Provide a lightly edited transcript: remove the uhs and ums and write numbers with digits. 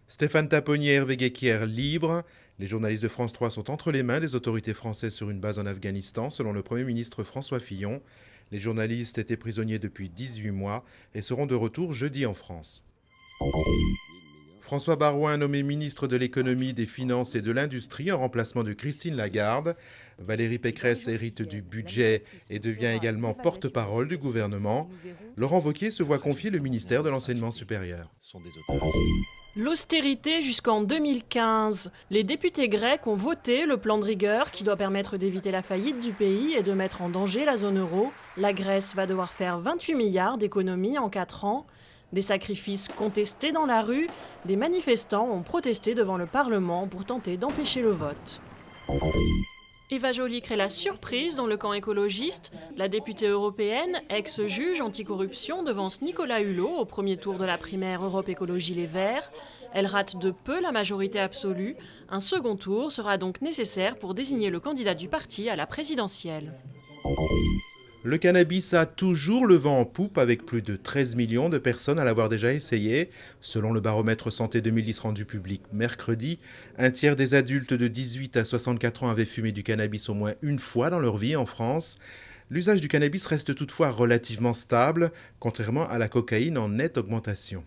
Stéphane Taponnier et Hervé Guéquière libres. Les journalistes de France 3 sont entre les mains des autorités françaises sur une base en Afghanistan, selon le Premier ministre François Fillon. Les journalistes étaient prisonniers depuis 18 mois et seront de retour jeudi en France. François Baroin nommé ministre de l'économie, des finances et de l'industrie en remplacement de Christine Lagarde. Valérie Pécresse hérite du budget et devient également porte-parole du gouvernement. Laurent Wauquiez se voit confier le ministère de l'enseignement supérieur. L'austérité jusqu'en 2015. Les députés grecs ont voté le plan de rigueur qui doit permettre d'éviter la faillite du pays et de mettre en danger la zone euro. La Grèce va devoir faire 28 milliards d'économies en 4 ans. Des sacrifices contestés dans la rue, des manifestants ont protesté devant le Parlement pour tenter d'empêcher le vote. Eva Joly crée la surprise dans le camp écologiste. La députée européenne, ex-juge anticorruption, devance Nicolas Hulot au premier tour de la primaire Europe Écologie Les Verts. Elle rate de peu la majorité absolue. Un second tour sera donc nécessaire pour désigner le candidat du parti à la présidentielle. Le cannabis a toujours le vent en poupe avec plus de 13 millions de personnes à l'avoir déjà essayé. Selon le baromètre santé 2010 rendu public mercredi, un tiers des adultes de 18 à 64 ans avaient fumé du cannabis au moins une fois dans leur vie en France. L'usage du cannabis reste toutefois relativement stable, contrairement à la cocaïne en nette augmentation.